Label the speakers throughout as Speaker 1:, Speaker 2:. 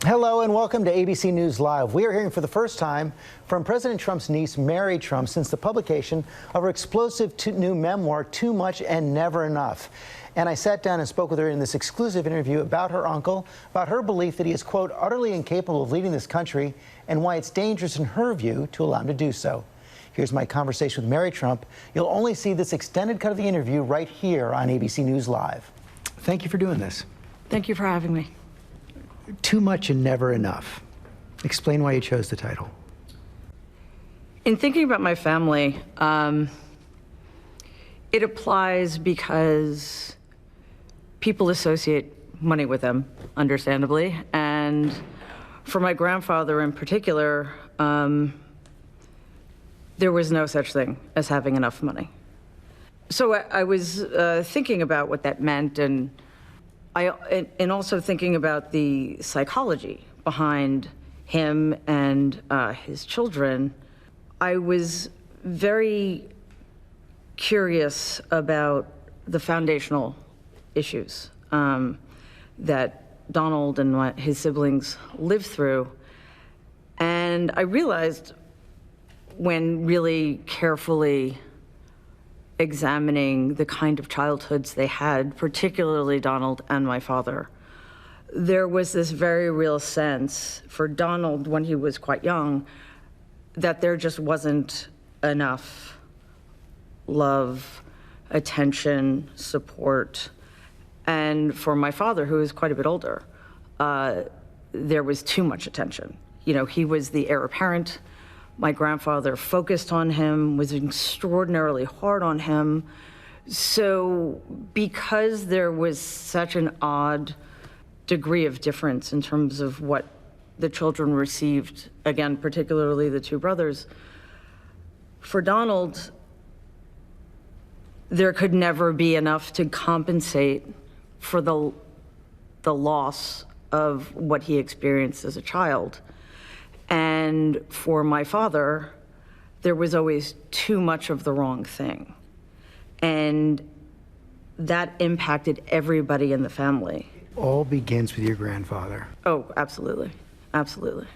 Speaker 1: Hello and welcome to ABC News Live. We are hearing for the first time from President Trump's niece, Mary Trump, since the publication of her explosive new memoir, Too Much and Never Enough. And I sat down and spoke with her in this exclusive interview about her uncle, about her belief that he is, quote, utterly incapable of leading this country, and why it's dangerous in her view to allow him to do so. Here's my conversation with Mary Trump. You'll only see this extended cut of the interview right here on ABC News Live. Thank you for doing this.
Speaker 2: Thank you for having me.
Speaker 1: Too Much and Never Enough. Explain why you chose the title.
Speaker 2: In thinking about my family, it applies because people associate money with them, understandably. And for my grandfather in particular, there was no such thing as having enough money. So I was thinking about what that meant, and also thinking about the psychology behind him and his children. I was very curious about the foundational issues that Donald and his siblings lived through. And I realized, when really carefully examining the kind of childhoods they had, particularly Donald and my father, there was this very real sense for Donald, when he was quite young, that there just wasn't enough love, attention, support. And for my father, who is quite a bit older, there was too much attention. You know, he was the heir apparent. My grandfather focused on him, was extraordinarily hard on him. So because there was such an odd degree of difference in terms of what the children received, again, particularly the two brothers, for Donald, there could never be enough to compensate for the loss of what he experienced as a child. And for my father, there was always too much of the wrong thing. And that impacted everybody in the family.
Speaker 1: All begins with your grandfather.
Speaker 2: Oh, absolutely. Absolutely.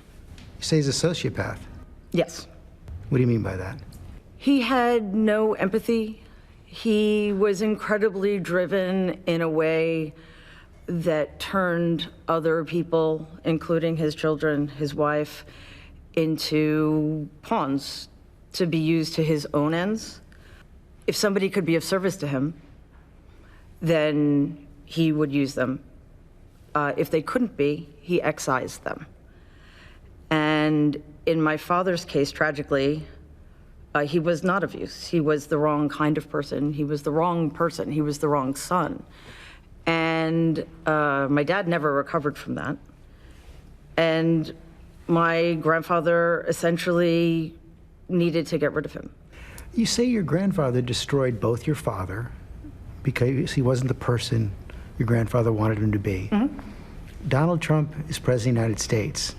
Speaker 1: You say he's a sociopath.
Speaker 2: Yes.
Speaker 1: What do you mean by that?
Speaker 2: He had no empathy. He was incredibly driven in a way that turned other people, including his children, his wife, into pawns to be used to his own ends. If somebody could be of service to him, then he would use them. If they couldn't be, he excised them. And in my father's case, tragically, he was not of use. He was the wrong kind of person. He was the wrong person. He was the wrong son. And my dad never recovered from that. And my grandfather essentially needed to get rid of him.
Speaker 1: You say your grandfather destroyed both your father because he wasn't the person your grandfather wanted him to be. Mm-hmm. Donald Trump is president of the United States,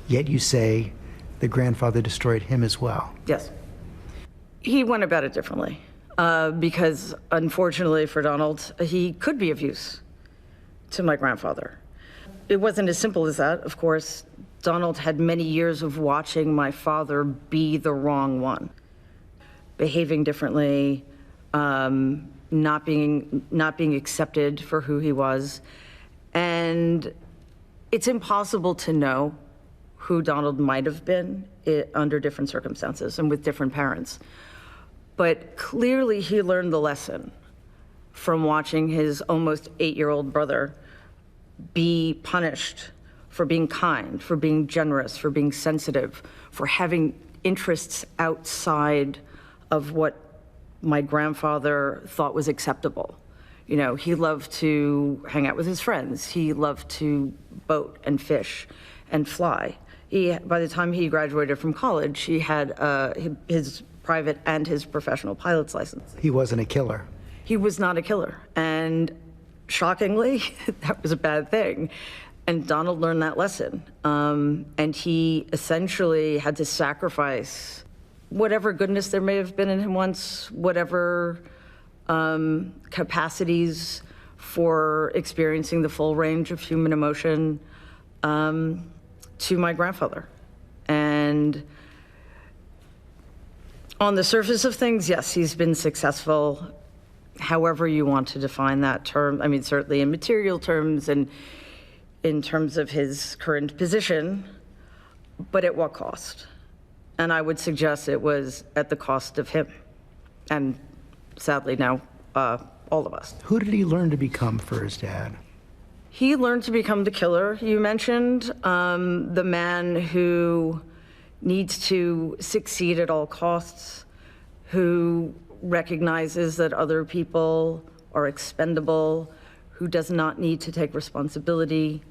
Speaker 1: yet you say the grandfather destroyed him as well.
Speaker 2: Yes. He went about it differently. Because unfortunately for Donald, he could be of use to my grandfather. It wasn't as simple as that, of course. Donald had many years of watching my father be the wrong one, behaving differently, not being accepted for who he was. And it's impossible to know who Donald might have been under different circumstances and with different parents. But clearly he learned the lesson from watching his almost 8-year-old brother be punished for being kind, for being generous, for being sensitive, for having interests outside of what my grandfather thought was acceptable. You know, he loved to hang out with his friends. He loved to boat and fish and fly. By the time he graduated from college, he had his private and his professional pilot's license.
Speaker 1: He wasn't a killer.
Speaker 2: He was not a killer. And shockingly, that was a bad thing. And Donald learned that lesson. And he essentially had to sacrifice whatever goodness there may have been in him once, whatever capacities for experiencing the full range of human emotion, to my grandfather. And on the surface of things, yes, he's been successful, however you want to define that term. I mean, certainly in material terms and in terms of his current position, but at what cost? And I would suggest it was at the cost of him, and sadly now, all of us.
Speaker 1: Who did he learn to become for his dad?
Speaker 2: He learned to become the killer you mentioned, the man who needs to succeed at all costs, who recognizes that other people are expendable, who does not need to take responsibility,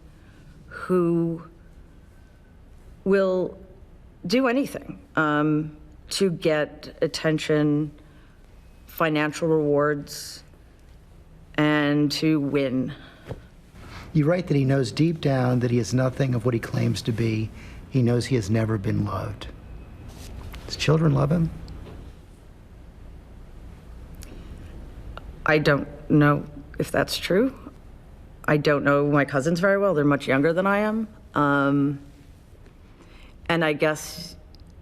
Speaker 2: who will do anything to get attention, financial rewards, and to win.
Speaker 1: You write that he knows deep down that he is nothing of what he claims to be. He knows he has never been loved. His children love him?
Speaker 2: I don't know if that's true. I don't know my cousins very well. They're much younger than I am. And I guess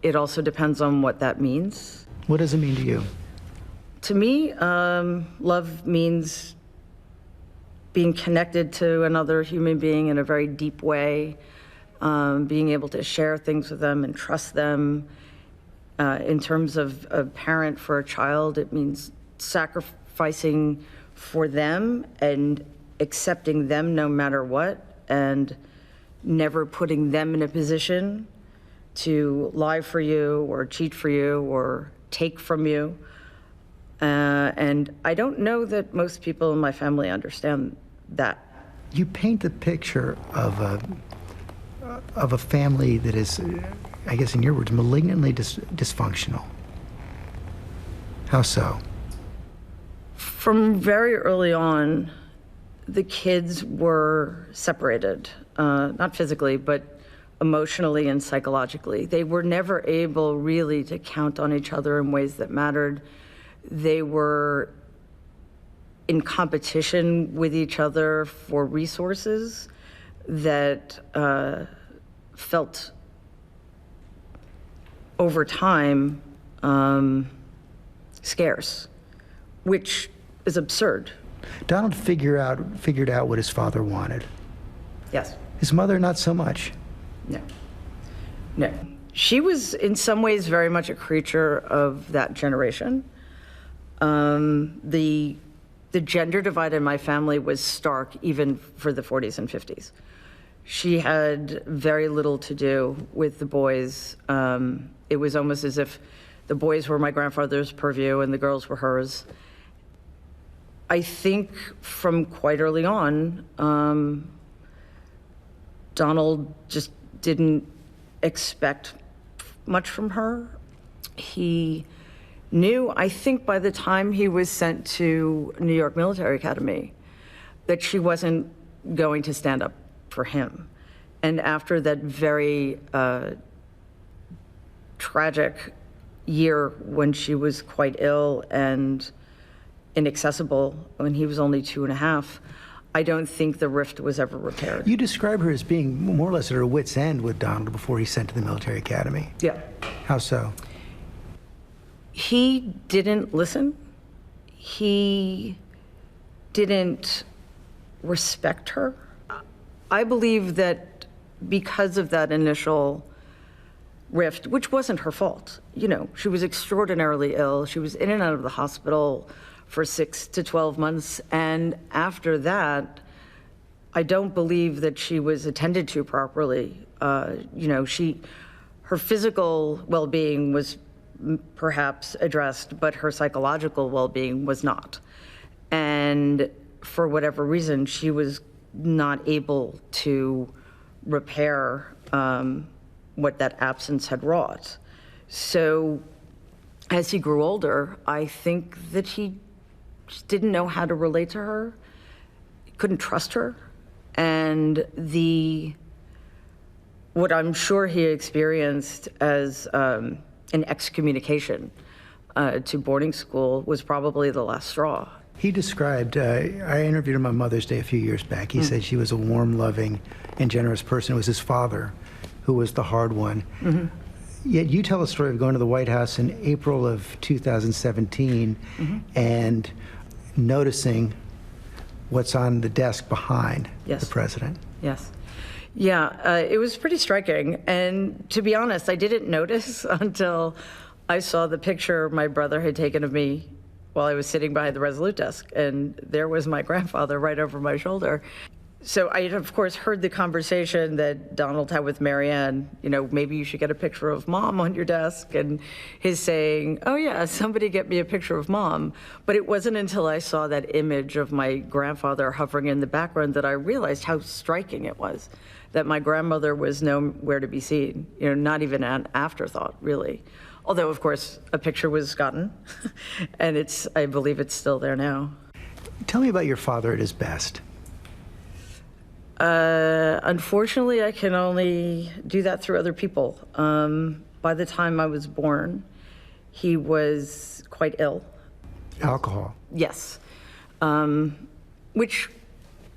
Speaker 2: it also depends on what that means.
Speaker 1: What does it mean to you?
Speaker 2: To me, love means being connected to another human being in a very deep way, being able to share things with them and trust them. In terms of a parent for a child, it means sacrificing for them and accepting them no matter what, and never putting them in a position to lie for you or cheat for you or take from you. And I don't know that most people in my family understand that.
Speaker 1: You paint the picture of a family that is, I guess in your words, malignantly dysfunctional. How so?
Speaker 2: From very early on, the kids were separated, not physically, but emotionally and psychologically. They were never able really to count on each other in ways that mattered. They were in competition with each other for resources that felt over time scarce, which is absurd.
Speaker 1: Donald figured out what his father wanted.
Speaker 2: Yes.
Speaker 1: His mother, not so much.
Speaker 2: No. No. She was in some ways very much a creature of that generation. The gender divide in my family was stark even for the 40s and 50s. She had very little to do with the boys. It was almost as if the boys were my grandfather's purview and the girls were hers. I think from quite early on, Donald just didn't expect much from her. He knew, I think by the time he was sent to New York Military Academy, that she wasn't going to stand up for him. And after that very tragic year when she was quite ill and inaccessible, when he was only 2.5, I don't think the rift was ever repaired.
Speaker 1: You describe her as being more or less at her wit's end with Donald before he's sent to the military academy.
Speaker 2: Yeah.
Speaker 1: How so?
Speaker 2: He didn't listen. He didn't respect her. I believe that because of that initial rift, which wasn't her fault, you know, she was extraordinarily ill. She was in and out of the hospital for 6 to 12 months. And after that, I don't believe that she was attended to properly. You know, her physical well-being was perhaps addressed, but her psychological well-being was not. And for whatever reason, she was not able to repair what that absence had wrought. So as he grew older, I think that he just didn't know how to relate to her, couldn't trust her. And what I'm sure he experienced as an excommunication to boarding school was probably the last straw.
Speaker 1: He described, I interviewed him on Mother's Day a few years back. He said she was a warm, loving, and generous person. It was his father who was the hard one. Yet you tell a story of going to the White House in April of 2017 and noticing what's on the desk behind the president.
Speaker 2: Yes. Yeah, it was pretty striking. And to be honest, I didn't notice until I saw the picture my brother had taken of me while I was sitting behind the Resolute desk. And there was my grandfather right over my shoulder. So I had, of course, heard the conversation that Donald had with Marianne, you know, maybe you should get a picture of mom on your desk, and his saying, oh yeah, somebody get me a picture of mom. But it wasn't until I saw that image of my grandfather hovering in the background that I realized how striking it was, that my grandmother was nowhere to be seen, you know, not even an afterthought, really. Although, of course, a picture was gotten, and I believe it's still there now.
Speaker 1: Tell me about your father at his best.
Speaker 2: Unfortunately, I can only do that through other people. By the time I was born, he was quite ill.
Speaker 1: Alcohol.
Speaker 2: Yes. Which,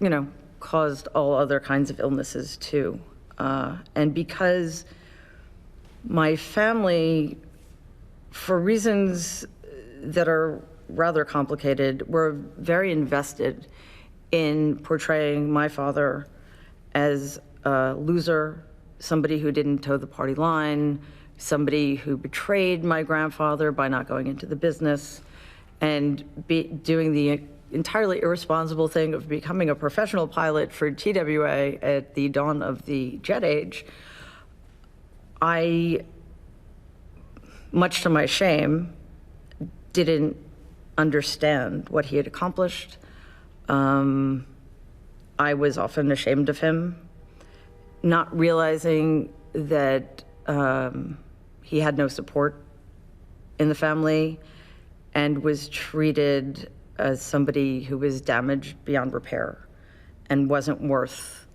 Speaker 2: you know, caused all other kinds of illnesses too. And because my family, for reasons that are rather complicated, were very invested in portraying my father as a loser, somebody who didn't toe the party line, somebody who betrayed my grandfather by not going into the business, and doing the entirely irresponsible thing of becoming a professional pilot for TWA at the dawn of the jet age. I, much to my shame, didn't understand what he had accomplished. I was often ashamed of him, not realizing that he had no support in the family and was treated as somebody who was damaged beyond repair and wasn't worth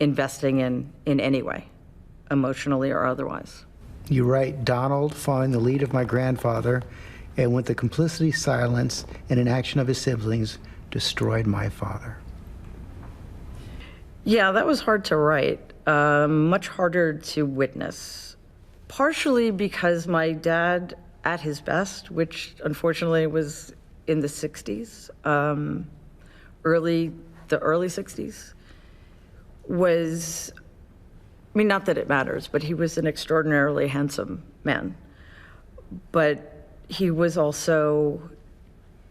Speaker 2: investing in any way, emotionally or otherwise.
Speaker 1: You write, Donald, following the lead of my grandfather, and with the complicity, silence, and inaction of his siblings, destroyed my father.
Speaker 2: Yeah, that was hard to write, much harder to witness. Partially because my dad, at his best, which unfortunately was in the 60s, the early 60s, was, I mean, not that it matters, but he was an extraordinarily handsome man. But he was also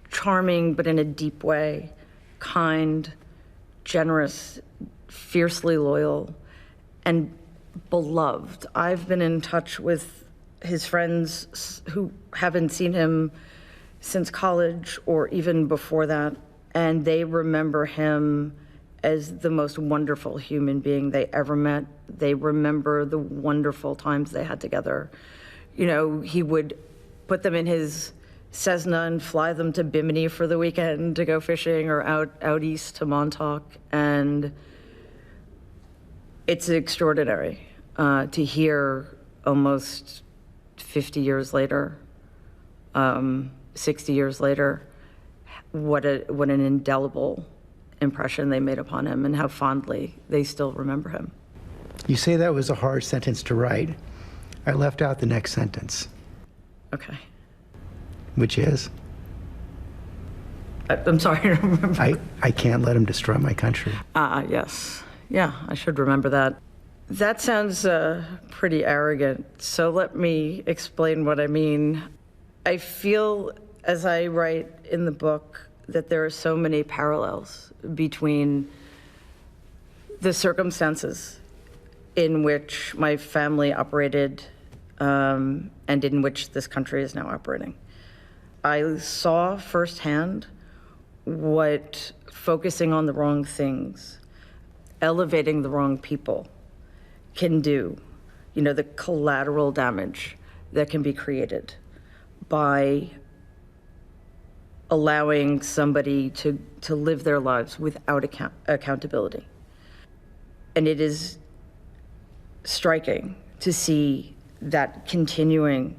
Speaker 2: charming, but in a deep way, kind, generous, fiercely loyal, and beloved. I've been in touch with his friends who haven't seen him since college or even before that, and they remember him as the most wonderful human being they ever met. They remember the wonderful times they had together. You know, he would put them in his Cessna and fly them to Bimini for the weekend to go fishing, or out east to Montauk. And it's extraordinary to hear almost 50 years later, 60 years later, what an indelible impression they made upon him and how fondly they still remember him.
Speaker 1: You say that was a hard sentence to write. I left out the next sentence.
Speaker 2: Okay.
Speaker 1: Which is?
Speaker 2: I'm sorry, I don't remember.
Speaker 1: I can't let him destroy my country.
Speaker 2: Yes. Yeah, I should remember that. That sounds pretty arrogant, so let me explain what I mean. I feel, as I write in the book, that there are so many parallels between the circumstances in which my family operated and in which this country is now operating. I saw firsthand what focusing on the wrong things, elevating the wrong people can do, you know, the collateral damage that can be created by allowing somebody to live their lives without accountability. And it is striking to see that continuing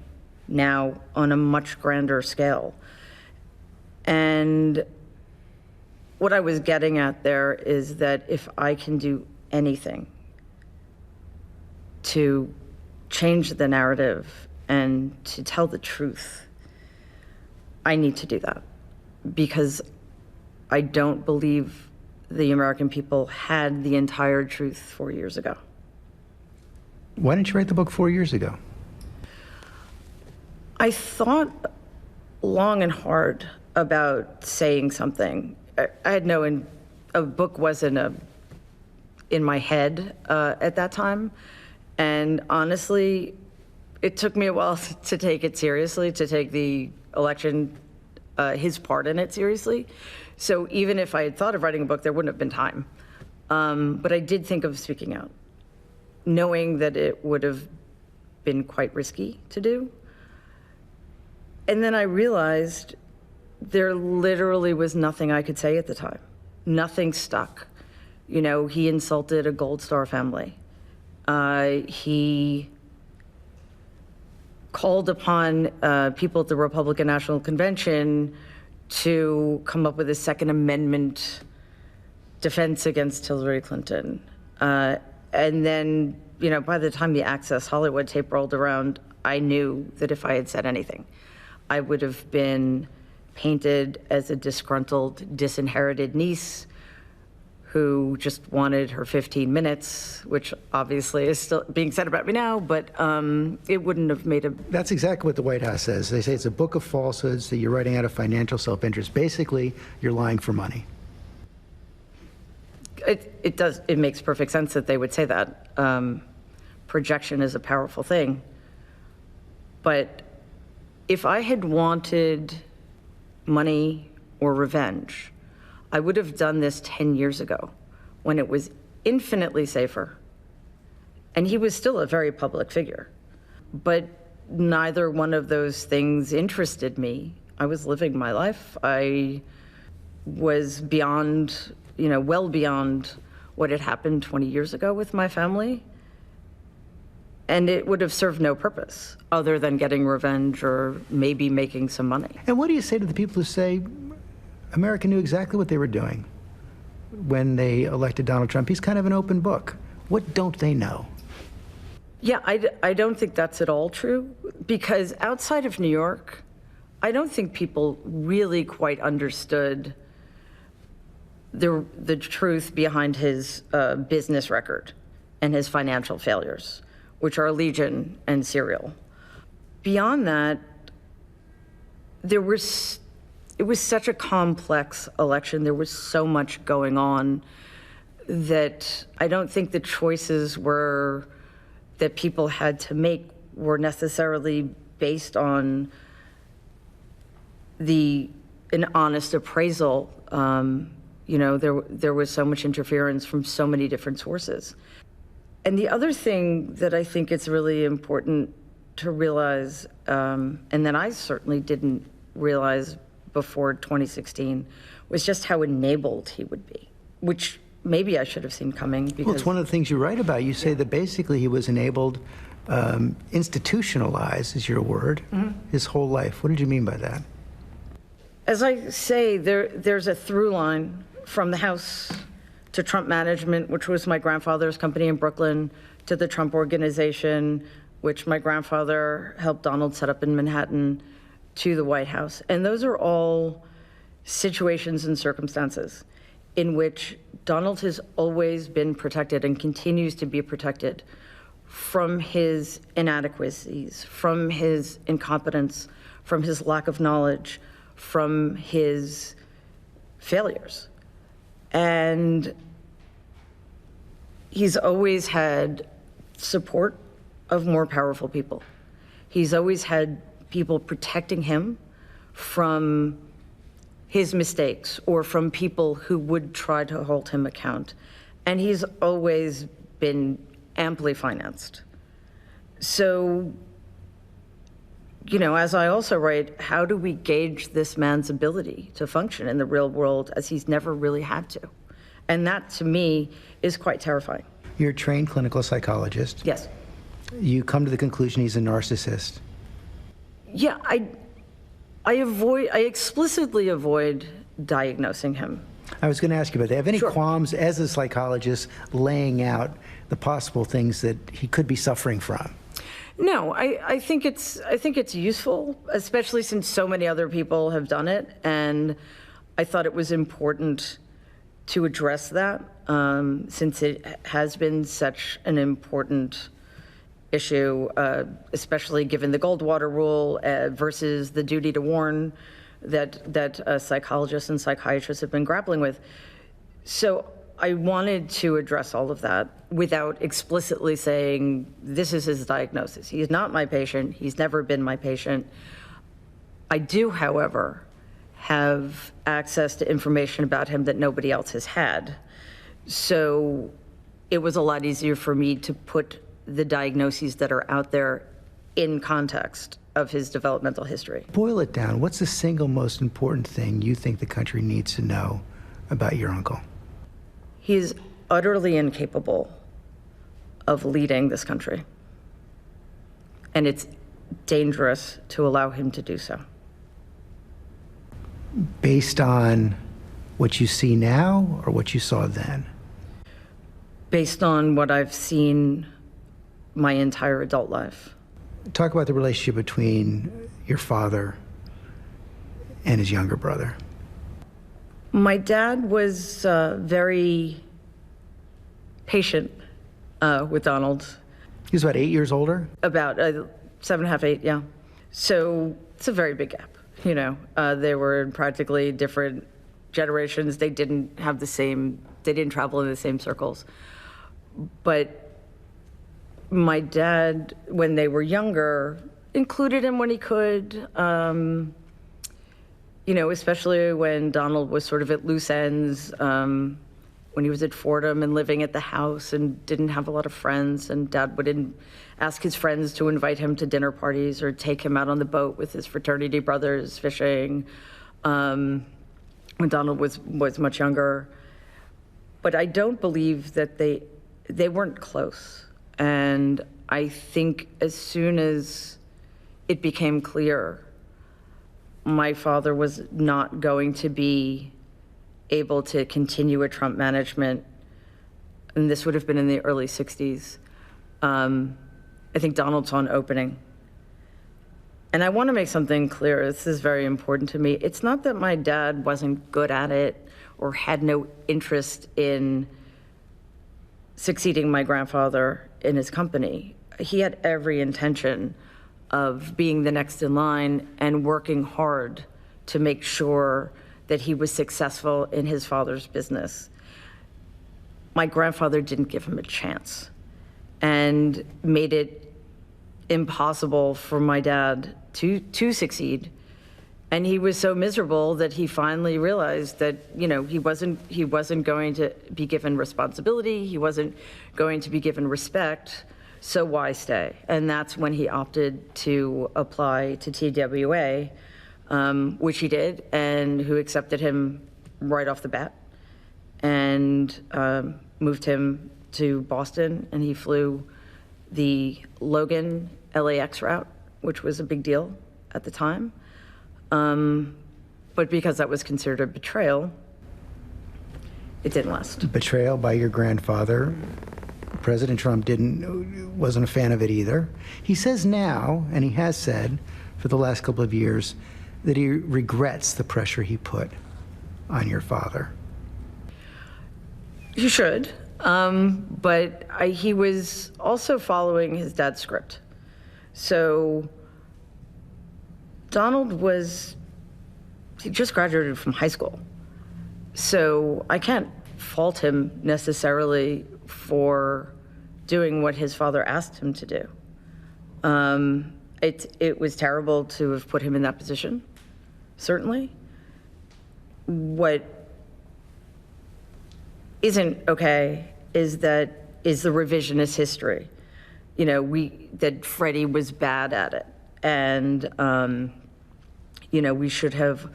Speaker 2: now on a much grander scale. And what I was getting at there is that if I can do anything to change the narrative and to tell the truth, I need to do that, because I don't believe the American people had the entire truth 4 years ago.
Speaker 1: Why didn't you write the book 4 years ago?
Speaker 2: I thought long and hard about saying something. I had a book wasn't in my head at that time. And honestly, it took me a while to take it seriously, to take the election, his part in it seriously. So even if I had thought of writing a book, there wouldn't have been time. But I did think of speaking out, knowing that it would have been quite risky to do. And then I realized there literally was nothing I could say at the time. Nothing stuck. You know, he insulted a Gold Star family. He called upon people at the Republican National Convention to come up with a Second Amendment defense against Hillary Clinton. And then, you know, by the time the Access Hollywood tape rolled around, I knew that if I had said anything, I would have been painted as a disgruntled, disinherited niece who just wanted her 15 minutes, which obviously is still being said about me now, but it wouldn't have made a...
Speaker 1: That's exactly what the White House says. They say it's a book of falsehoods, that you're writing out of financial self-interest. Basically, you're lying for money.
Speaker 2: It makes perfect sense that they would say that. Projection is a powerful thing. But if I had wanted money or revenge, I would have done this 10 years ago when it was infinitely safer. And he was still a very public figure. But neither one of those things interested me. I was living my life. I was beyond, you know, well beyond what had happened 20 years ago with my family. And it would have served no purpose other than getting revenge or maybe making some money.
Speaker 1: And what do you say to the people who say America knew exactly what they were doing when they elected Donald Trump? He's kind of an open book. What don't they know?
Speaker 2: Yeah, I don't think that's at all true, because outside of New York, I don't think people really quite understood the truth behind his business record and his financial failures, which are legion and serial. Beyond that, it was such a complex election. There was so much going on that I don't think the choices that people had to make were necessarily based on an honest appraisal. You know, there was so much interference from so many different sources. And the other thing that I think it's really important to realize, and that I certainly didn't realize before 2016, was just how enabled he would be, which maybe I should have seen coming. Because
Speaker 1: well, it's one of the things you write about. You say that basically he was enabled, institutionalized is your word, his whole life. What did you mean by that?
Speaker 2: As I say, there's a through line from the House to Trump Management, which was my grandfather's company in Brooklyn, to the Trump Organization, which my grandfather helped Donald set up in Manhattan, to the White House. And those are all situations and circumstances in which Donald has always been protected and continues to be protected from his inadequacies, from his incompetence, from his lack of knowledge, from his failures. And he's always had support of more powerful people. He's always had people protecting him from his mistakes or from people who would try to hold him account. And he's always been amply financed. So, you know, as I also write, how do we gauge this man's ability to function in the real world, as he's never really had to? And that, to me, is quite terrifying.
Speaker 1: You're a trained clinical psychologist.
Speaker 2: Yes.
Speaker 1: You come to the conclusion he's a narcissist.
Speaker 2: Yeah, I explicitly avoid diagnosing him.
Speaker 1: I was going to ask you about that. Have any
Speaker 2: Sure.
Speaker 1: qualms as a psychologist laying out the possible things that he could be suffering from?
Speaker 2: No, I think it's useful, especially since so many other people have done it, and I thought it was important to address that since it has been such an important issue, especially given the Goldwater rule versus the duty to warn that psychologists and psychiatrists have been grappling with. So I wanted to address all of that without explicitly saying, this is his diagnosis. He is not my patient. He's never been my patient. I do, however, have access to information about him that nobody else has had. So it was a lot easier for me to put the diagnoses that are out there in context of his developmental history.
Speaker 1: Boil it down. What's the single most important thing you think the country needs to know about your uncle?
Speaker 2: He's utterly incapable of leading this country. And it's dangerous to allow him to do so.
Speaker 1: Based on what you see now or what you saw then?
Speaker 2: Based on what I've seen my entire adult life.
Speaker 1: Talk about the relationship between your father and his younger brother.
Speaker 2: My dad was very patient with Donald.
Speaker 1: He was about 8 years older?
Speaker 2: About 7.5, 8, yeah. So it's a very big gap. You know, they were in practically different generations. They didn't travel in the same circles. But my dad, when they were younger, included him when he could, you know, especially when Donald was sort of at loose ends, when he was at Fordham and living at the house and didn't have a lot of friends, and Dad would ask his friends to invite him to dinner parties or take him out on the boat with his fraternity brothers fishing, when Donald was much younger. But I don't believe that they weren't close. And I think as soon as it became clear my father was not going to be able to continue a Trump management, and this would have been in the early 60s, I think Donald saw an opening. And I want to make something clear. This is very important to me. It's not that my dad wasn't good at it or had no interest in succeeding my grandfather in his company. He had every intention of being the next in line and working hard to make sure that he was successful in his father's business. My grandfather didn't give him a chance and made it impossible for my dad to succeed. And he was so miserable that he finally realized that, you know, he wasn't going to be given responsibility, he wasn't going to be given respect, so why stay? And that's when he opted to apply to TWA, which he did, and who accepted him right off the bat, and moved him to Boston, and he flew the Logan LAX route, which was a big deal at the time. But because that was considered a betrayal, it didn't last.
Speaker 1: Betrayal by your grandfather. President Trump wasn't a fan of it either. He says now, and he has said for the last couple of years, that he regrets the pressure he put on your father.
Speaker 2: You should, but he was also following his dad's script. So Donald he just graduated from high school. So I can't fault him necessarily for doing what his father asked him to do. It was terrible to have put him in that position, certainly. What isn't okay is the revisionist history. You know, that Freddie was bad at it, and you know, we should have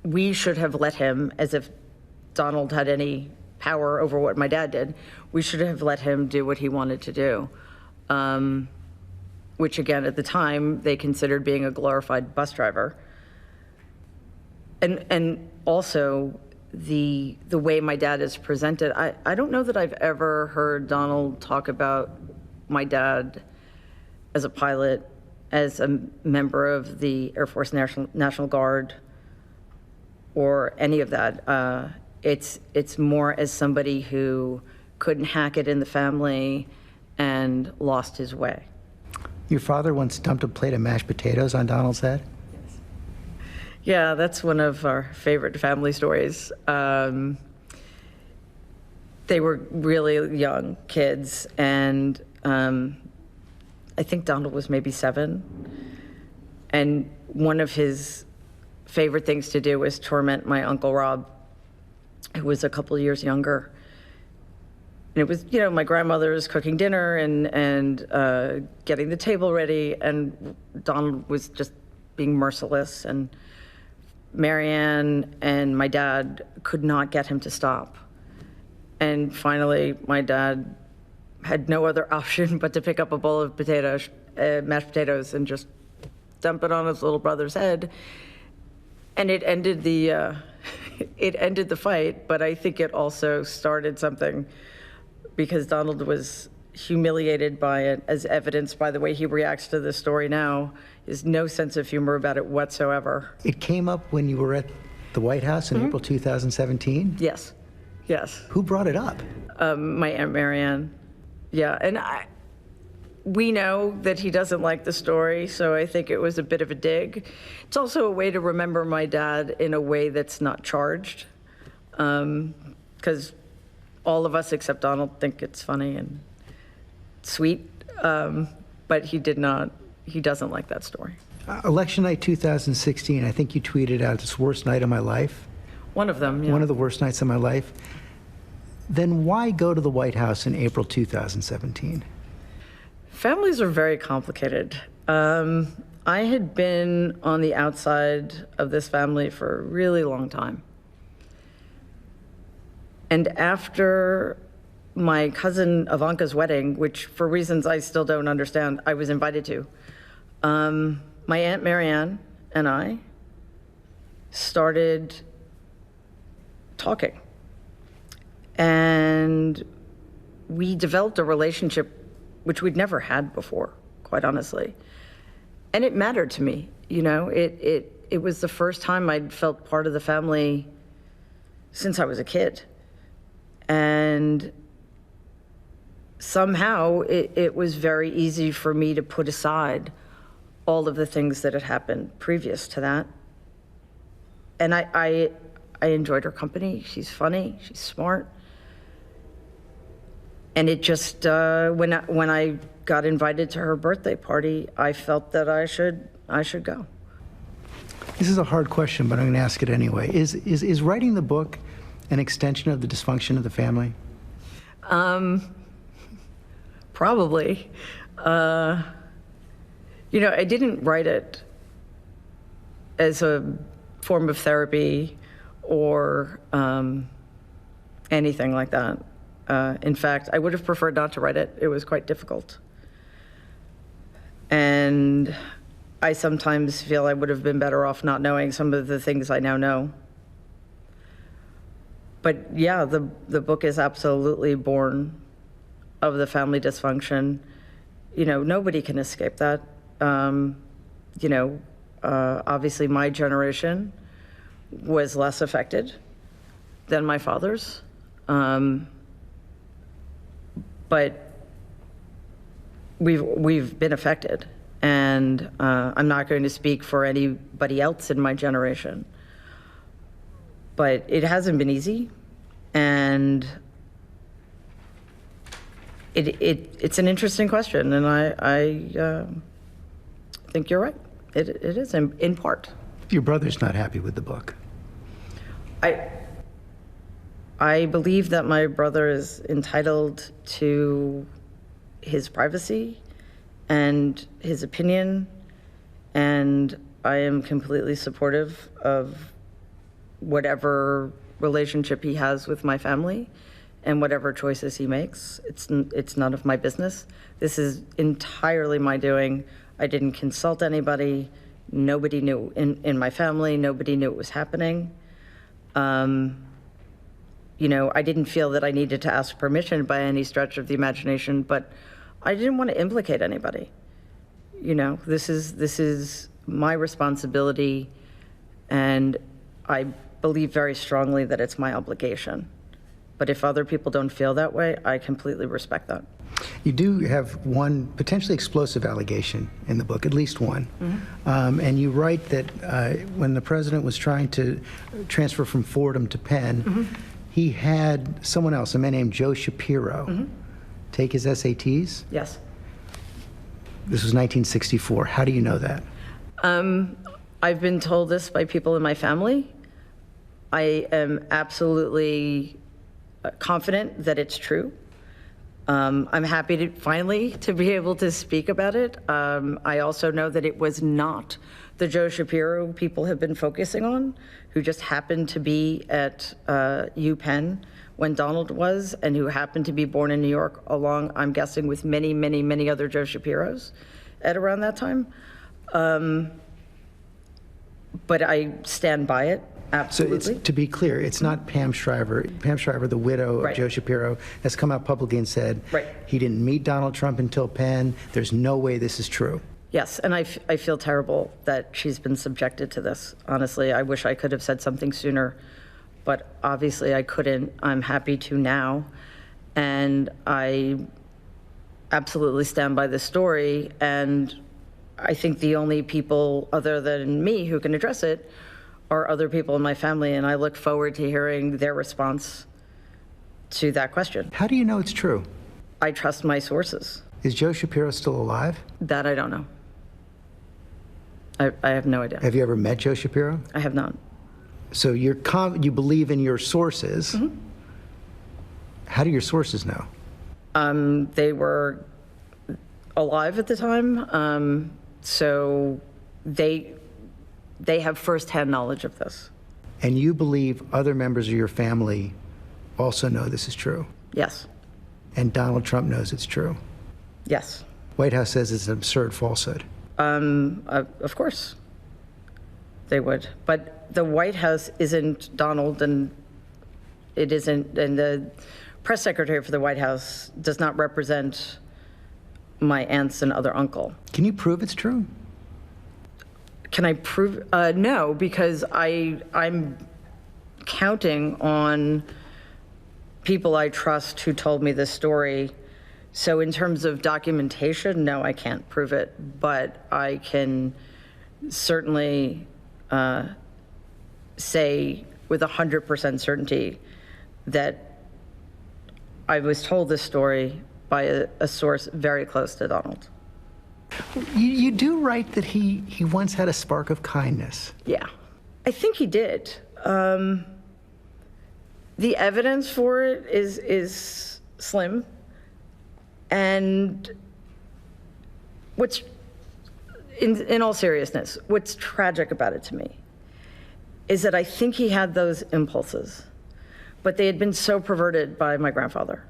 Speaker 2: let him, as if Donald had any power over what my dad did. We should have let him do what he wanted to do, which again, at the time, they considered being a glorified bus driver. And also the way my dad is presented. I don't know that I've ever heard Donald talk about my dad as a pilot, as a member of the Air Force National Guard, or any of that. It's more as somebody who couldn't hack it in the family and lost his way.
Speaker 1: Your father once dumped a plate of mashed potatoes on Donald's head?
Speaker 2: Yeah, that's one of our favorite family stories. They were really young kids, and I think Donald was maybe 7. And one of his favorite things to do was torment my Uncle Rob, who was a couple of years younger. And it was, my grandmother was cooking dinner and getting the table ready, and Donald was just being merciless. And Marianne and my dad could not get him to stop. And finally, my dad had no other option but to pick up a bowl of mashed potatoes, and just dump it on his little brother's head. And it ended the fight, but I think it also started something, because Donald was humiliated by it, as evidenced by the way he reacts to this story now. Is no sense of humor about it whatsoever.
Speaker 1: It came up when you were at the White House in April 2017?
Speaker 2: Yes.
Speaker 1: Who brought it up?
Speaker 2: My Aunt Marianne. Yeah, and we know that he doesn't like the story, so I think it was a bit of a dig. It's also a way to remember my dad in a way that's not charged, because all of us except Donald think it's funny and sweet, but he doesn't like that story.
Speaker 1: Election night 2016, I think you tweeted out, "It's the worst night of my life."
Speaker 2: One of them, yeah.
Speaker 1: One of the worst nights of my life. Then why go to the White House in April 2017?
Speaker 2: Families are very complicated. I had been on the outside of this family for a really long time. And after my cousin Ivanka's wedding, which for reasons I still don't understand, I was invited to, my Aunt Marianne and I started talking. And we developed a relationship which we'd never had before, quite honestly. And it mattered to me, it was the first time I'd felt part of the family since I was a kid. And somehow it was very easy for me to put aside all of the things that had happened previous to that. And I enjoyed her company. She's funny, she's smart. And it just, when I got invited to her birthday party, I felt that I should go.
Speaker 1: This is a hard question, but I'm going to ask it anyway. Is writing the book an extension of the dysfunction of the family?
Speaker 2: Probably. I didn't write it as a form of therapy or anything like that. In fact, I would have preferred not to write it. It was quite difficult. And I sometimes feel I would have been better off not knowing some of the things I now know. But yeah, the book is absolutely born of the family dysfunction. Nobody can escape that. Obviously my generation was less affected than my father's. But we've been affected, and I'm not going to speak for anybody else in my generation. But it hasn't been easy, and it's an interesting question, and I think you're right. It is in part.
Speaker 1: Your brother's not happy with the book.
Speaker 2: I believe that my brother is entitled to his privacy and his opinion, and I am completely supportive of whatever relationship he has with my family and whatever choices he makes. It's none of my business. This is entirely my doing. I didn't consult anybody. Nobody knew in my family. Nobody knew it was happening. You know, I didn't feel that I needed to ask permission by any stretch of the imagination, but I didn't want to implicate anybody. You know, this is my responsibility, and I believe very strongly that it's my obligation. But if other people don't feel that way, I completely respect that.
Speaker 1: You do have one potentially explosive allegation in the book, at least one. And you write that when the president was trying to transfer from Fordham to Penn, he had someone else, a man named Joe Shapiro, take his SATs?
Speaker 2: Yes.
Speaker 1: This was 1964. How do you know that?
Speaker 2: I've been told this by people in my family. I am absolutely confident that it's true. I'm happy to finally to be able to speak about it. I also know that it was not the Joe Shapiro people have been focusing on, who just happened to be at UPenn when Donald was, and who happened to be born in New York along, I'm guessing, with many, many, many other Joe Shapiros at around that time. But I stand by it. Absolutely.
Speaker 1: So to be clear, it's not Pam Shriver. Pam Shriver, the widow of Joe Shapiro, has come out publicly and said he didn't meet Donald Trump until Penn. There's no way this is true.
Speaker 2: Yes, and I feel terrible that she's been subjected to this. Honestly, I wish I could have said something sooner, but obviously I couldn't. I'm happy to now, and I absolutely stand by this story, and I think the only people other than me who can address it are other people in my family, and I look forward to hearing their response to that question.
Speaker 1: How do you know it's true?
Speaker 2: I trust my sources.
Speaker 1: Is Joe Shapiro still alive?
Speaker 2: That I don't know. I have no idea.
Speaker 1: Have you ever met Joe Shapiro?
Speaker 2: I have not.
Speaker 1: So you believe in your sources. How do your sources know?
Speaker 2: They were alive at the time, so they have firsthand knowledge of this.
Speaker 1: And you believe other members of your family also know this is true?
Speaker 2: Yes.
Speaker 1: And Donald Trump knows it's true?
Speaker 2: Yes.
Speaker 1: White House says it's an absurd falsehood.
Speaker 2: Of course they would. But the White House isn't Donald, and it isn't, and the press secretary for the White House does not represent my aunts and other uncle.
Speaker 1: Can you prove it's true?
Speaker 2: Can I prove? No, because I'm counting on people I trust who told me this story. So in terms of documentation, no, I can't prove it, but I can certainly say with 100% certainty that I was told this story by a source very close to Donald.
Speaker 1: You do write that he once had a spark of kindness.
Speaker 2: Yeah, I think he did. The evidence for it is slim. And what's, in all seriousness, what's tragic about it to me is that I think he had those impulses, but they had been so perverted by my grandfather.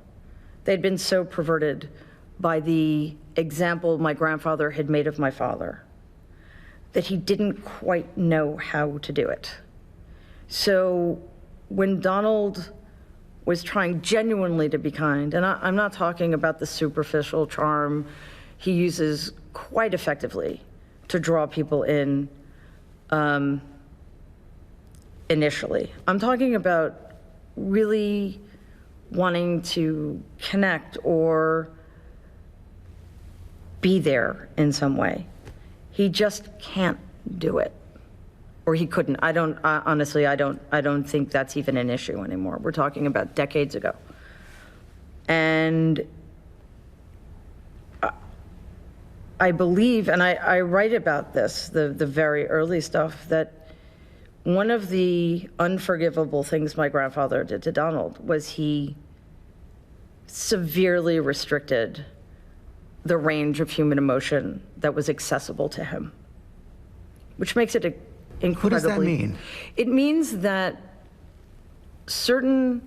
Speaker 2: They'd been so perverted by the example my grandfather had made of my father that he didn't quite know how to do it. So when Donald was trying genuinely to be kind, and I'm not talking about the superficial charm he uses quite effectively to draw people in initially. I'm talking about really wanting to connect or be there in some way. He just can't do it. Or he couldn't. Honestly, I don't think that's even an issue anymore. We're talking about decades ago. And I believe, and I write about this, the very early stuff, that one of the unforgivable things my grandfather did to Donald was he severely restricted the range of human emotion that was accessible to him, which makes it incredibly.
Speaker 1: What does that mean?
Speaker 2: It means that certain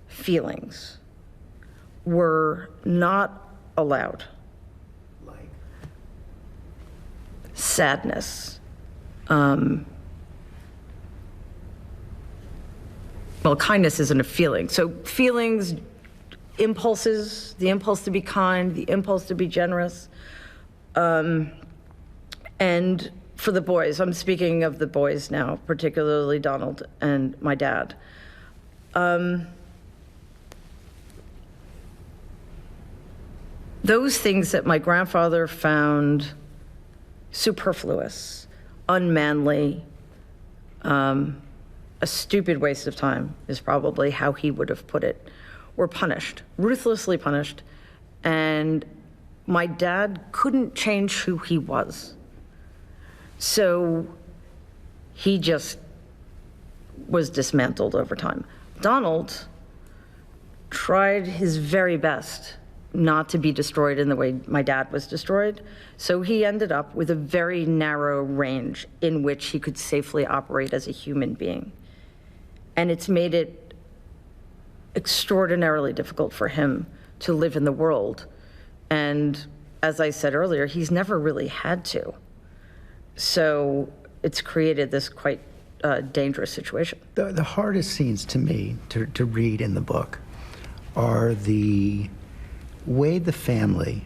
Speaker 2: feelings were not allowed.
Speaker 1: Like?
Speaker 2: Sadness, Well, kindness isn't a feeling. So feelings, impulses, the impulse to be kind, the impulse to be generous. And for the boys, I'm speaking of the boys now, particularly Donald and my dad. Those things that my grandfather found superfluous, unmanly, a stupid waste of time is probably how he would have put it, were punished, ruthlessly punished. And my dad couldn't change who he was. So he just was dismantled over time. Donald tried his very best not to be destroyed in the way my dad was destroyed. So he ended up with a very narrow range in which he could safely operate as a human being. And it's made it extraordinarily difficult for him to live in the world. And as I said earlier, he's never really had to. So it's created this quite dangerous situation.
Speaker 1: The hardest scenes to me to read in the book are the way the family,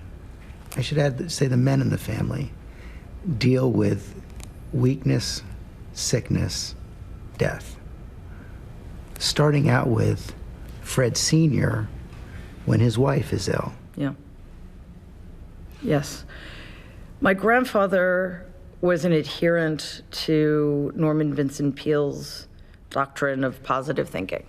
Speaker 1: I should add, say the men in the family, deal with weakness, sickness, death. Starting out with Fred Sr. when his wife is ill.
Speaker 2: Yeah. Yes. My grandfather was an adherent to Norman Vincent Peale's doctrine of positive thinking.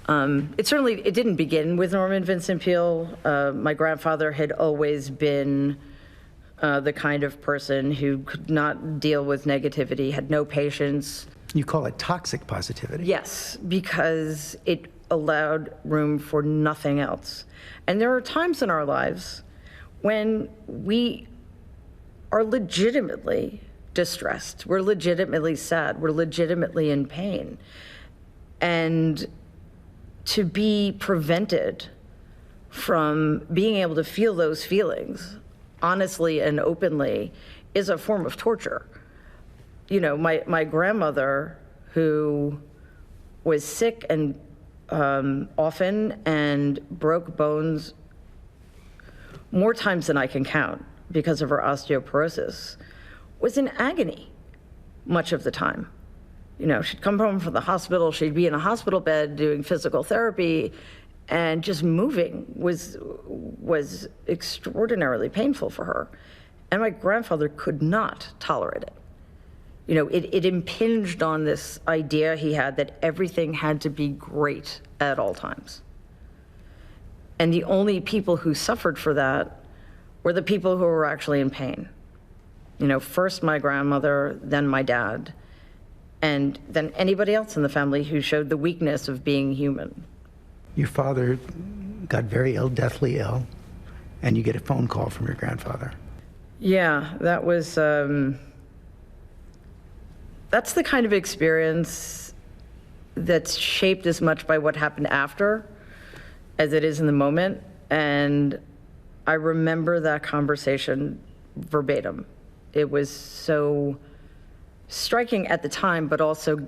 Speaker 2: It didn't begin with Norman Vincent Peale. My grandfather had always been the kind of person who could not deal with negativity, had no patience.
Speaker 1: You call it toxic positivity.
Speaker 2: Yes, because it allowed room for nothing else. And there are times in our lives when we are legitimately distressed, we're legitimately sad, we're legitimately in pain. And to be prevented from being able to feel those feelings honestly and openly is a form of torture. You know, my grandmother, who was sick and often and broke bones more times than I can count because of her osteoporosis, was in agony much of the time. You know, she'd come home from the hospital, she'd be in a hospital bed doing physical therapy, and just moving was extraordinarily painful for her. And my grandfather could not tolerate it. You know, it impinged on this idea he had that everything had to be great at all times. And the only people who suffered for that were the people who were actually in pain. You know, first my grandmother, then my dad, and then anybody else in the family who showed the weakness of being human.
Speaker 1: Your father got very ill, deathly ill, and you get a phone call from your grandfather.
Speaker 2: Yeah, that was, that's the kind of experience that's shaped as much by what happened after as it is in the moment. And I remember that conversation verbatim. It was so striking at the time, but also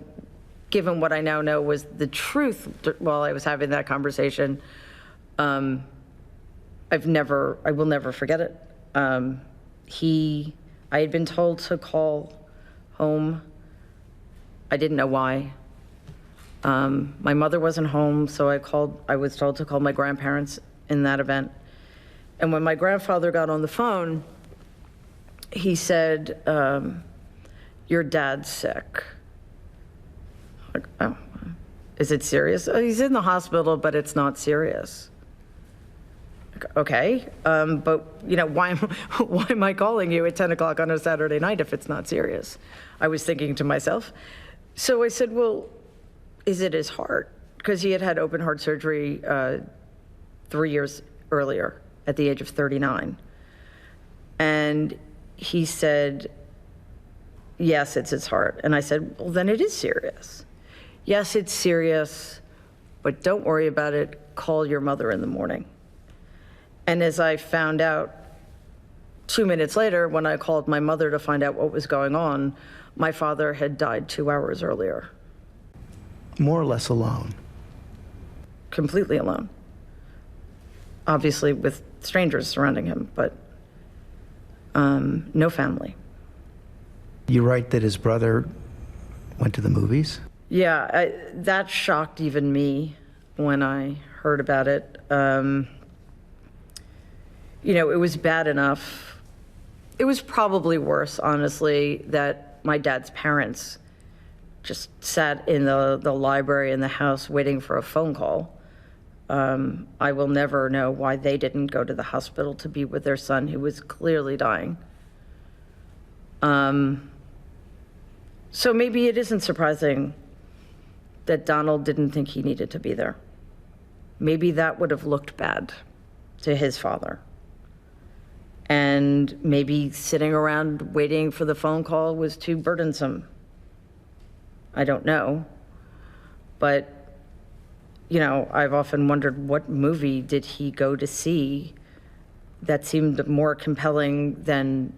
Speaker 2: given what I now know was the truth while I was having that conversation, I will never forget it. I had been told to call home. I didn't know why. My mother wasn't home, so I was told to call my grandparents in that event. And when my grandfather got on the phone, he said, your dad's sick. Like, oh, is it serious? Oh, he's in the hospital, but it's not serious. Okay, but you know, why am I calling you at 10 o'clock on a Saturday night if it's not serious? I was thinking to myself. So I said, well, is it his heart? Because he had had open heart surgery 3 years earlier at the age of 39. And he said, yes, it's his heart. And I said, well, then it is serious. Yes, it's serious, but don't worry about it. Call your mother in the morning. And as I found out 2 minutes later, when I called my mother to find out what was going on, my father had died 2 hours earlier.
Speaker 1: More or less alone?
Speaker 2: Completely alone. Obviously with strangers surrounding him, but no family.
Speaker 1: You write that his brother went to the movies?
Speaker 2: Yeah, that shocked even me when I heard about it. You know, it was bad enough. It was probably worse, honestly, that my dad's parents just sat in the library in the house waiting for a phone call. I will never know why they didn't go to the hospital to be with their son, who was clearly dying. So maybe it isn't surprising that Donald didn't think he needed to be there. Maybe that would have looked bad to his father. And maybe sitting around waiting for the phone call was too burdensome. I don't know. But, you know, I've often wondered, what movie did he go to see that seemed more compelling than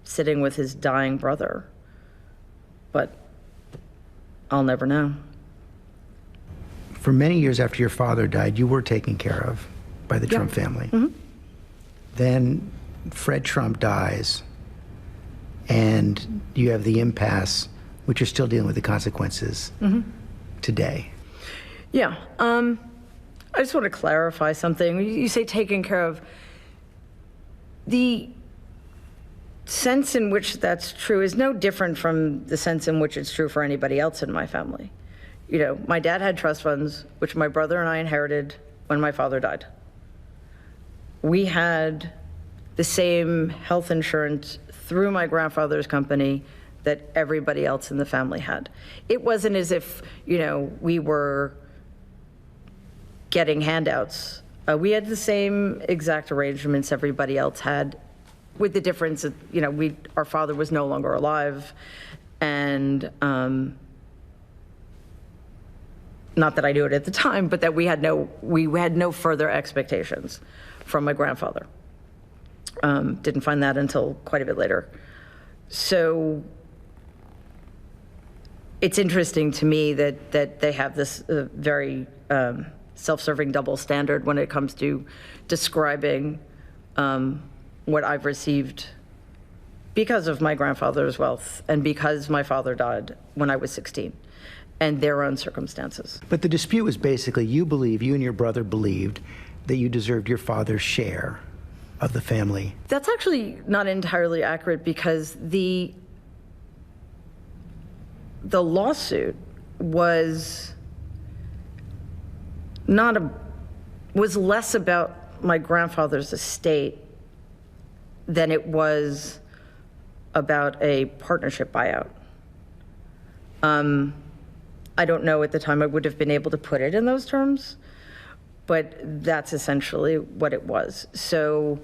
Speaker 2: sitting with his dying brother? But I'll never know.
Speaker 1: For many years after your father died, you were taken care of by the Trump family.
Speaker 2: Mm-hmm.
Speaker 1: Then Fred Trump dies, and you have the impasse, which you're still dealing with the consequences today.
Speaker 2: Yeah. I just want to clarify something. You say taken care of. The sense in which that's true is no different from the sense in which it's true for anybody else in my family. You know, my dad had trust funds, which my brother and I inherited when my father died. We had the same health insurance through my grandfather's company that everybody else in the family had. It wasn't as if, you know, we were getting handouts. We had the same exact arrangements everybody else had, with the difference that, you know, our father was no longer alive, and not that I knew it at the time, but that we had no further expectations from my grandfather. Didn't find that until quite a bit later. So it's interesting to me that they have this very self-serving double standard when it comes to describing what I've received because of my grandfather's wealth and because my father died when I was 16 and their own circumstances.
Speaker 1: But the dispute was basically, you and your brother believed that you deserved your father's share of the family.
Speaker 2: That's actually not entirely accurate, because the lawsuit was less about my grandfather's estate than it was about a partnership buyout. I don't know at the time I would have been able to put it in those terms, but that's essentially what it was. So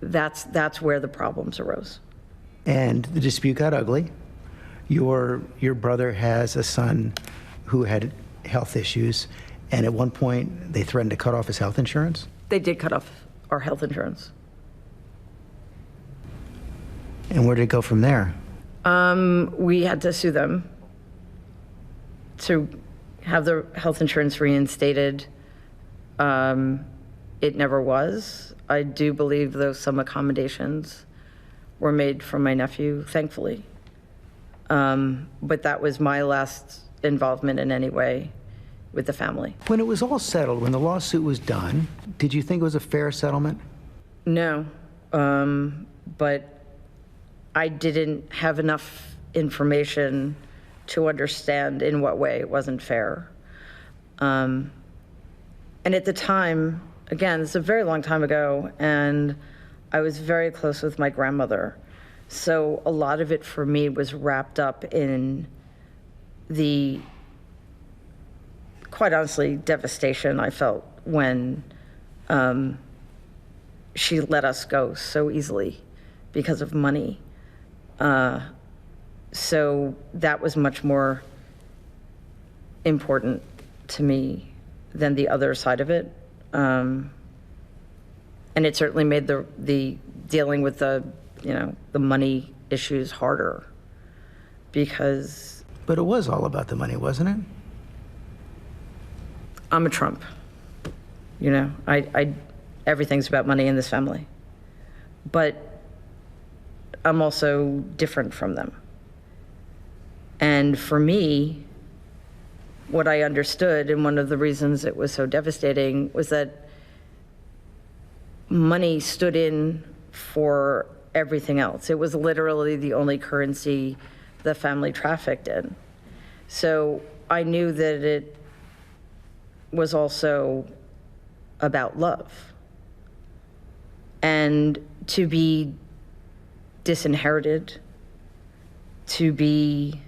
Speaker 2: that's where the problems arose.
Speaker 1: And the dispute got ugly. Your brother has a son who had health issues, and at one point they threatened to cut off his health insurance?
Speaker 2: They did cut off our health insurance.
Speaker 1: And where did it go from there?
Speaker 2: We had to sue them to have the health insurance reinstated. It never was. I do believe, though, some accommodations were made for my nephew, thankfully. But that was my last involvement in any way with the family.
Speaker 1: When it was all settled, when the lawsuit was done, did you think it was a fair settlement?
Speaker 2: No, but I didn't have enough information to understand in what way it wasn't fair. And at the time, again, this is a very long time ago, and I was very close with my grandmother. So a lot of it for me was wrapped up in the, quite honestly, devastation I felt when she let us go so easily because of money. So that was much more important to me than the other side of it. And it certainly made the dealing with the money issues harder, because
Speaker 1: But it was all about the money, wasn't it?
Speaker 2: I'm a Trump. Everything's about money in this family. But I'm also different from them. And for me, what I understood, and one of the reasons it was so devastating, was that money stood in for everything else. It was literally the only currency the family trafficked in. So I knew that it was also about love. And to be disinherited, to be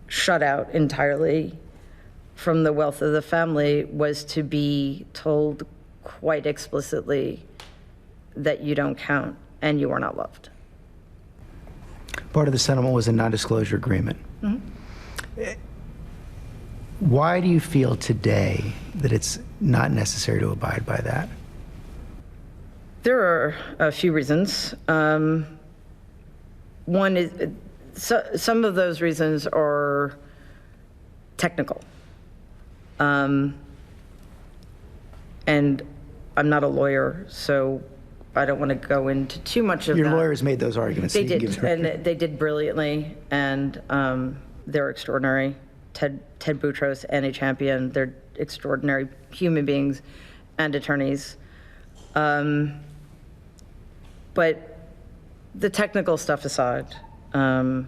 Speaker 2: shut out entirely from the wealth of the family, was to be told quite explicitly that you don't count and you are not loved.
Speaker 1: Part of the settlement was a non-disclosure agreement.
Speaker 2: Mm-hmm.
Speaker 1: Why do you feel today that it's not necessary to abide by that?
Speaker 2: There are a few reasons. One is, some of those reasons are technical. And I'm not a lawyer, so I don't want to go into too much of that.
Speaker 1: Your lawyers made those arguments.
Speaker 2: They did, and they did brilliantly, and they're extraordinary. Ted Boutros, Annie Champion, they're extraordinary human beings and attorneys. But the technical stuff aside, I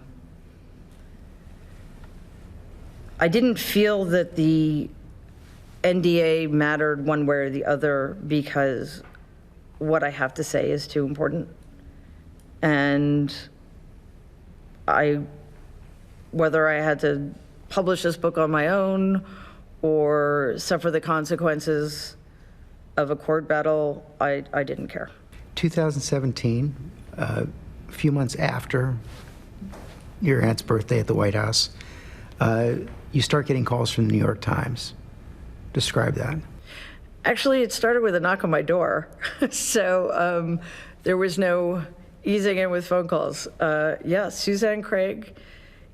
Speaker 2: didn't feel that the NDA mattered one way or the other, because what I have to say is too important. And whether I had to publish this book on my own or suffer the consequences of a court battle, I didn't care.
Speaker 1: 2017, a few months after your aunt's birthday at the White House, you start getting calls from the New York Times. Describe that.
Speaker 2: Actually, it started with a knock on my door. So there was no easing in with phone calls. Suzanne Craig,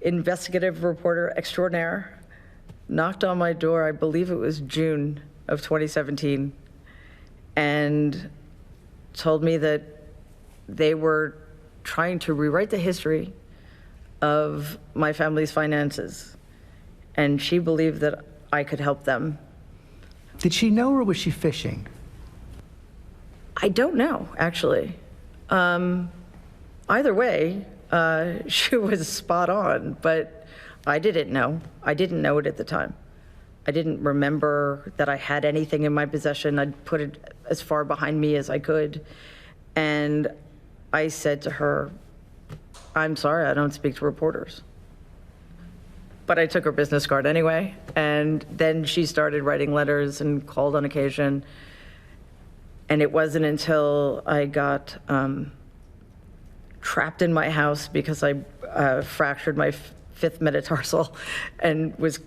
Speaker 2: investigative reporter extraordinaire, knocked on my door, I believe it was June of 2017, and told me that they were trying to rewrite the history of my family's finances, and she believed that I could help them.
Speaker 1: Did she know, or was she fishing?
Speaker 2: I don't know, actually. Either way, she was spot on, but I didn't know. I didn't know it at the time. I didn't remember that I had anything in my possession. I'd put it as far behind me as I could. And I said to her, I'm sorry, I don't speak to reporters. But I took her business card anyway. And then she started writing letters and called on occasion. And it wasn't until I got trapped in my house because I fractured my fifth metatarsal and was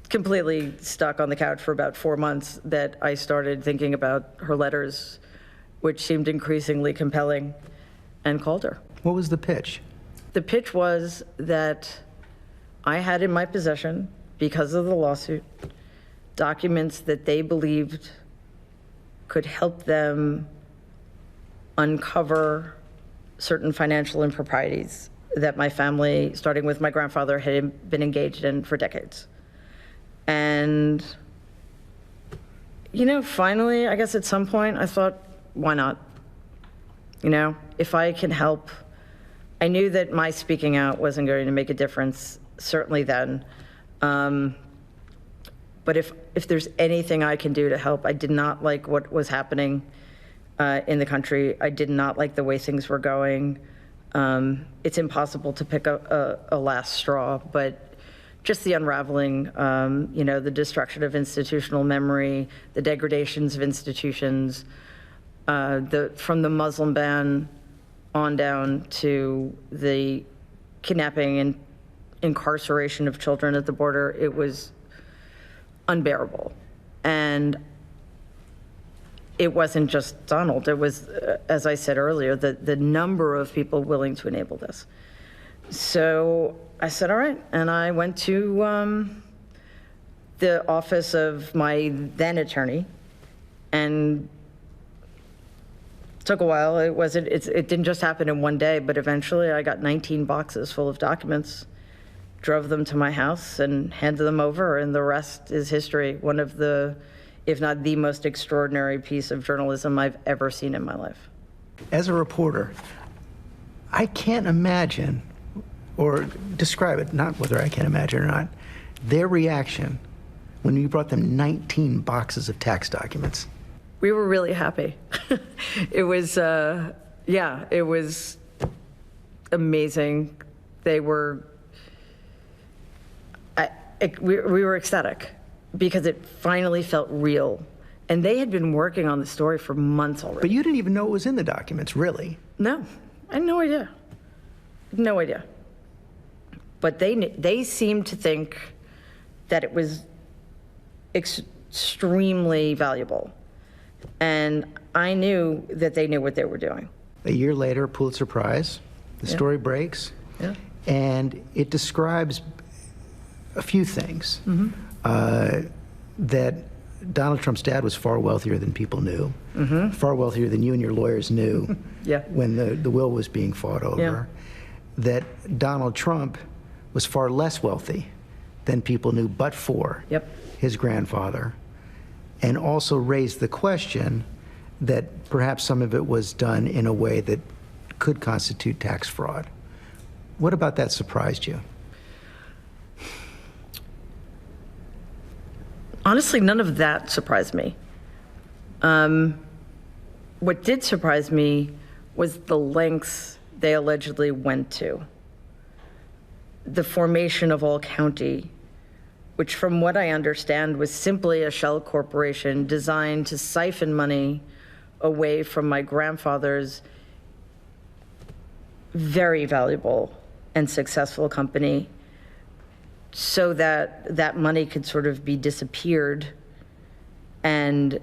Speaker 2: completely stuck on the couch for about 4 months that I started thinking about her letters, which seemed increasingly compelling, and called her.
Speaker 1: What was the pitch?
Speaker 2: The pitch was that I had in my possession, because of the lawsuit, documents that they believed could help them uncover certain financial improprieties that my family, starting with my grandfather, had been engaged in for decades. And, finally, I guess at some point I thought, why not? If I can help, I knew that my speaking out wasn't going to make a difference, certainly then. But if there's anything I can do to help, I did not like what was happening in the country. I did not like the way things were going. It's impossible to pick a last straw, but just the unraveling, the destruction of institutional memory, the degradations of institutions, from the Muslim ban on down to the kidnapping and incarceration of children at the border, it was unbearable. And it wasn't just Donald. It was, as I said earlier, the number of people willing to enable this. So I said, all right. And I went to the office of my then attorney, and it took a while. It didn't just happen in one day, but eventually I got 19 boxes full of documents, drove them to my house and handed them over, and the rest is history. One of the, if not the most extraordinary piece of journalism I've ever seen in my life.
Speaker 1: As a reporter, I can't imagine, or describe it, not whether I can imagine or not, their reaction when you brought them 19 boxes of tax documents.
Speaker 2: We were really happy. It was, it was amazing. They were, we were ecstatic because it finally felt real. And they had been working on the story for months already.
Speaker 1: But you didn't even know it was in the documents, really?
Speaker 2: No, I had no idea. No idea. But they seemed to think that it was extremely valuable. And I knew that they knew what they were doing.
Speaker 1: A year later, Pulitzer Prize, the story breaks, and it describes a few things. That Donald Trump's dad was far wealthier than people knew, far wealthier than you and your lawyers knew when the will was being fought over. That Donald Trump was far less wealthy than people knew but for his grandfather, and also raised the question that perhaps some of it was done in a way that could constitute tax fraud. What about that surprised you?
Speaker 2: Honestly, none of that surprised me. What did surprise me was the lengths they allegedly went to. The formation of All County, which from what I understand was simply a shell corporation designed to siphon money away from my grandfather's very valuable and successful company, so that that money could sort of be disappeared, and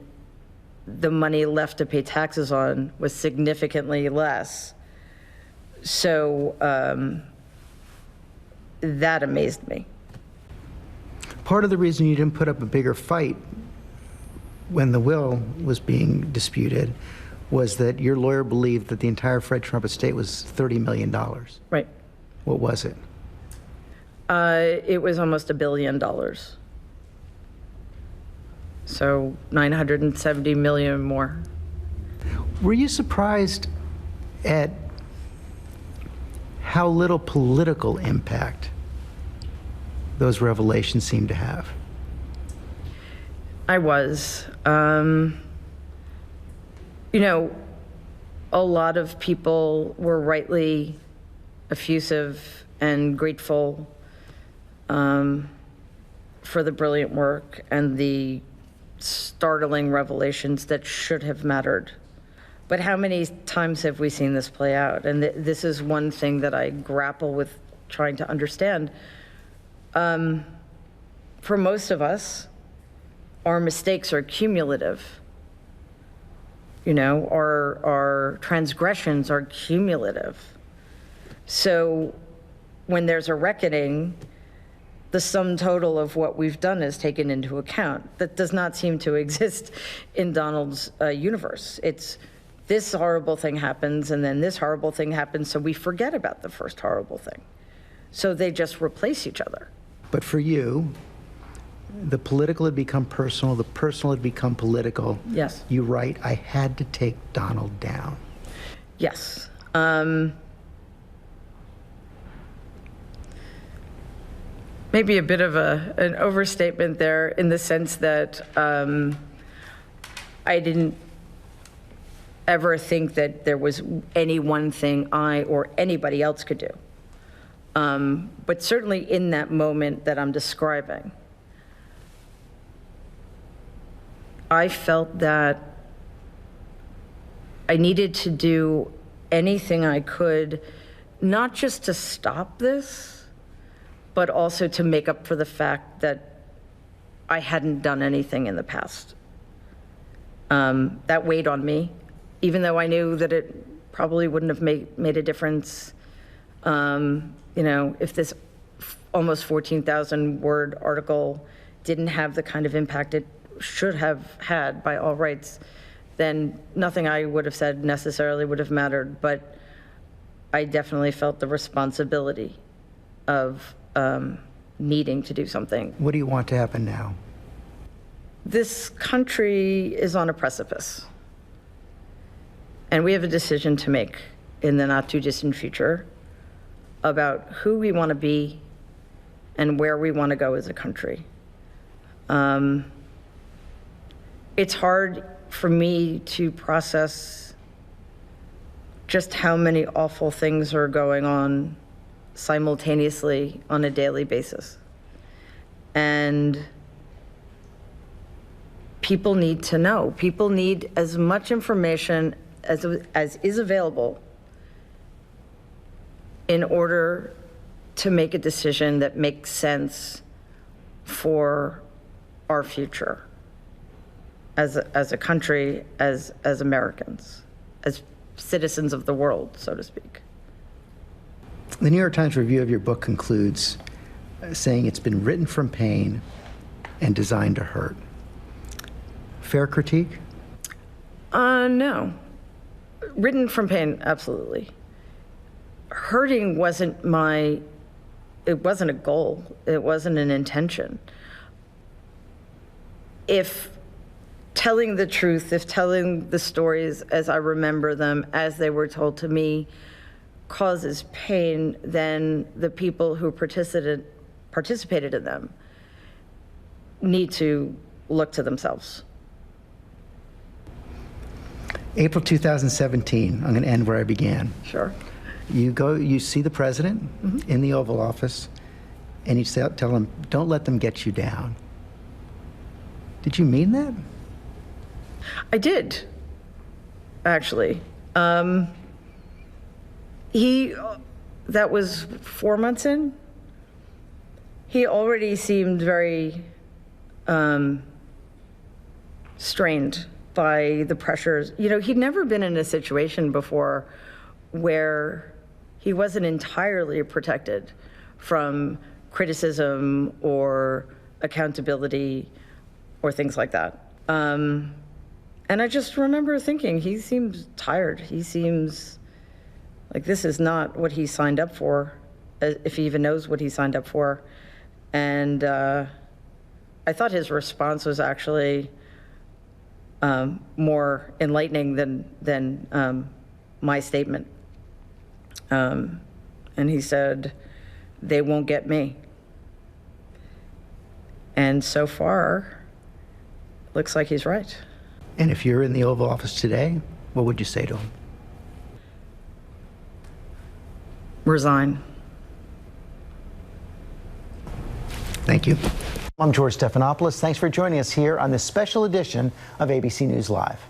Speaker 2: the money left to pay taxes on was significantly less. So that amazed me.
Speaker 1: Part of the reason you didn't put up a bigger fight when the will was being disputed was that your lawyer believed that the entire Fred Trump estate was $30 million.
Speaker 2: Right.
Speaker 1: What was it?
Speaker 2: It was almost $1 billion. So 970 million more.
Speaker 1: Were you surprised at how little political impact those revelations seemed to have?
Speaker 2: I was. A lot of people were rightly effusive and grateful for the brilliant work and the startling revelations that should have mattered. But how many times have we seen this play out? And this is one thing that I grapple with trying to understand. For most of us, our mistakes are cumulative. Our transgressions are cumulative. So when there's a reckoning, the sum total of what we've done is taken into account. That does not seem to exist in Donald's universe. It's this horrible thing happens, and then this horrible thing happens, so we forget about the first horrible thing. So they just replace each other.
Speaker 1: But for you, the political had become personal, the personal had become political.
Speaker 2: Yes.
Speaker 1: You write, I had to take Donald down.
Speaker 2: Yes. Maybe a bit of an overstatement there in the sense that I didn't ever think that there was any one thing I or anybody else could do. But certainly in that moment that I'm describing, I felt that I needed to do anything I could, not just to stop this, but also to make up for the fact that I hadn't done anything in the past. That weighed on me, even though I knew that it probably wouldn't have made a difference. If this almost 14,000 word article didn't have the kind of impact it should have had by all rights, then nothing I would have said necessarily would have mattered. But I definitely felt the responsibility of needing to do something.
Speaker 1: What do you want to happen now?
Speaker 2: This country is on a precipice, and we have a decision to make in the not too distant future about who we want to be and where we want to go as a country. It's hard for me to process just how many awful things are going on simultaneously on a daily basis. And people need to know. People need as much information as is available in order to make a decision that makes sense for our future as a country, as Americans, as citizens of the world, so to speak.
Speaker 1: The New York Times review of your book concludes saying it's been written from pain and designed to hurt. Fair critique?
Speaker 2: No. Written from pain, absolutely. Hurting wasn't it wasn't a goal. It wasn't an intention. If telling the truth, if telling the stories as I remember them, as they were told to me, causes pain, then the people who participated in them need to look to themselves.
Speaker 1: April 2017, I'm going to end where I began.
Speaker 2: Sure.
Speaker 1: You see the president in the Oval Office, and you tell him, don't let them get you down. Did you mean that?
Speaker 2: I did, actually. That was 4 months in. He already seemed very strained by the pressures. He'd never been in a situation before where he wasn't entirely protected from criticism or accountability or things like that. And I just remember thinking, he seems tired. He seems like this is not what he signed up for, if he even knows what he signed up for. And I thought his response was actually more enlightening than my statement. And he said, "They won't get me." And so far, looks like he's right.
Speaker 1: And if you're in the Oval Office today, what would you say to him?
Speaker 2: Resign.
Speaker 1: Thank you. I'm George Stephanopoulos. Thanks for joining us here on this special edition of ABC News Live.